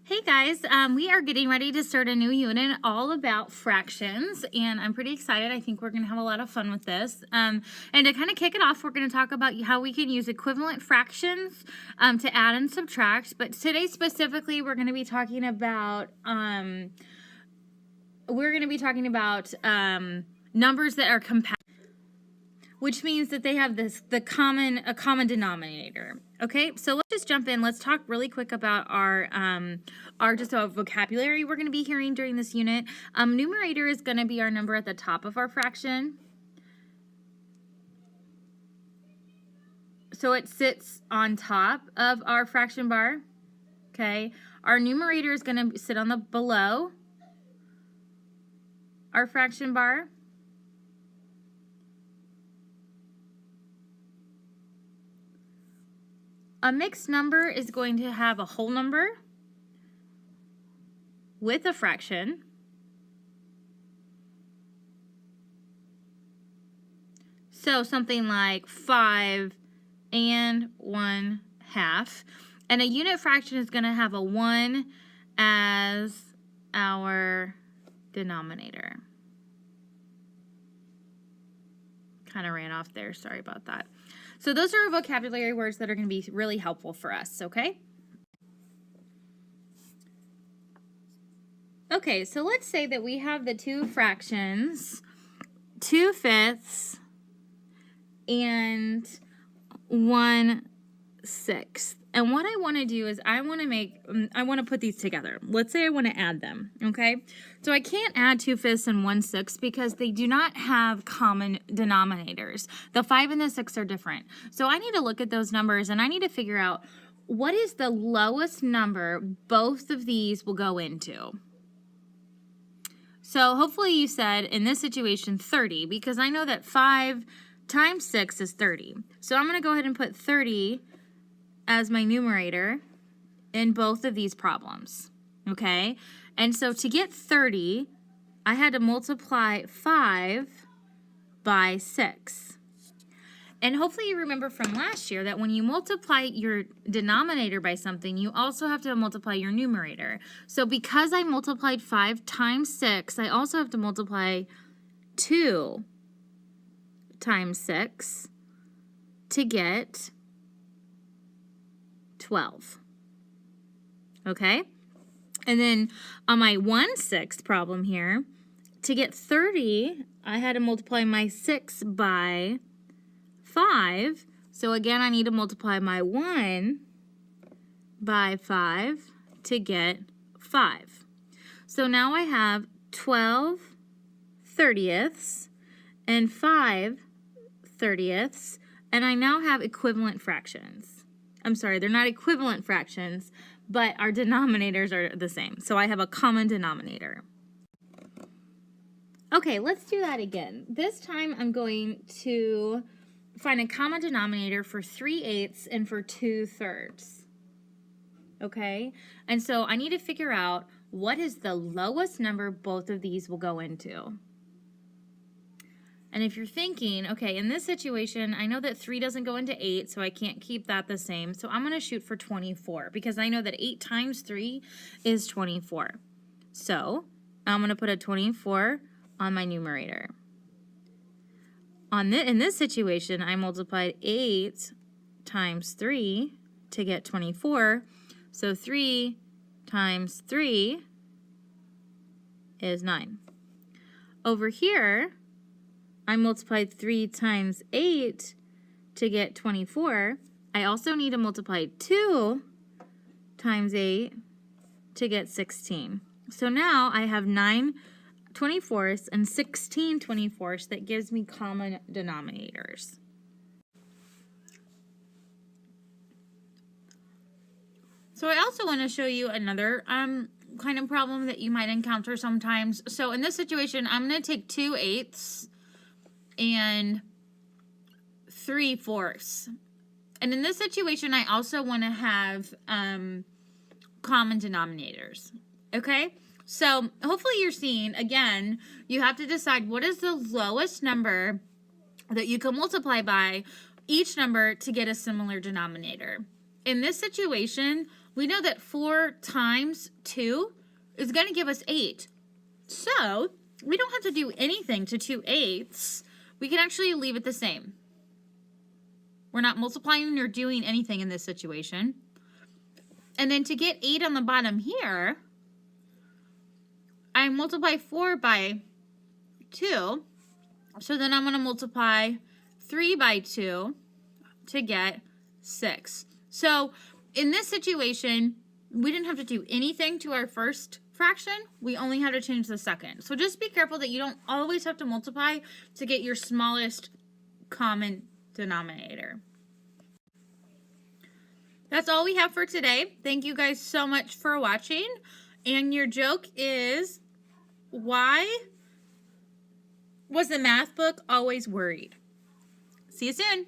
Hey guys, we are getting ready to start a new unit all about fractions, and I'm pretty excited. I think we're going to have a lot of fun with this. And to kind of kick it off, we're going to talk about how we can use equivalent fractions to add and subtract. But today specifically, we're going to be talking about numbers that are compatible, which means that they have a common denominator. Okay, so let's just jump in. Let's talk really quick about our vocabulary we're going to be hearing during this unit. Numerator is going to be our number at the top of our fraction. So it sits on top of our fraction bar. Okay, our numerator is going to sit on the below our fraction bar. A mixed number is going to have a whole number with a fraction. So something like 5 and 1/2. And a unit fraction is going to have a 1 as our denominator. Kind of ran off there. Sorry about that. So those are vocabulary words that are going to be really helpful for us, okay? Okay, so let's say that we have the two fractions, 2/5 and 1/6. And what I want to do is I want to put these together. Let's say I want to add them, okay? So I can't add 2/5 and 1/6 because they do not have common denominators. The 5 and the 6 are different. So I need to look at those numbers and I need to figure out what is the lowest number both of these will go into. So hopefully you said in this situation 30, because I know that 5 times 6 is 30. So I'm going to go ahead and put 30 as my numerator in both of these problems, okay? And so to get 30, I had to multiply 5 by 6. And hopefully you remember from last year that when you multiply your denominator by something, you also have to multiply your numerator. So because I multiplied 5 times 6, I also have to multiply 2 times 6 to get 12. Okay? And then on my 1/6 problem here, to get 30, I had to multiply my 6 by 5. So again, I need to multiply my 1 by 5 to get 5. So now I have 12 30ths and 5 30ths, and I now have equivalent fractions. I'm sorry, they're not equivalent fractions, but our denominators are the same. So I have a common denominator. Okay, let's do that again. This time I'm going to find a common denominator for 3/8 and for 2/3. Okay? And so I need to figure out what is the lowest number both of these will go into. And if you're thinking, okay, in this situation, I know that 3 doesn't go into 8, so I can't keep that the same. So I'm going to shoot for 24 because I know that 8 times 3 is 24. So I'm going to put a 24 on my numerator. In this situation, I multiplied 8 times 3 to get 24. So 3 times 3 is 9. Over here, I multiplied 3 times 8 to get 24. I also need to multiply 2 times 8 to get 16. So now I have 9 24ths and 16 24ths that gives me common denominators. So I also want to show you another kind of problem that you might encounter sometimes. So in this situation, I'm going to take 2/8 and 3/4. And in this situation, I also want to have common denominators. Okay? So hopefully you're seeing, again, you have to decide what is the lowest number that you can multiply by each number to get a similar denominator. In this situation, we know that 4 times 2 is going to give us 8. So we don't have to do anything to 2/8. We can actually leave it the same. We're not multiplying or doing anything in this situation. And then to get 8 on the bottom here, I multiply 4 by 2. So then I'm going to multiply 3 by 2 to get 6. So in this situation, we didn't have to do anything to our first fraction. We only had to change the second. So just be careful that you don't always have to multiply to get your smallest common denominator. That's all we have for today. Thank you guys so much for watching. And your joke is, why was the math book always worried? See you soon.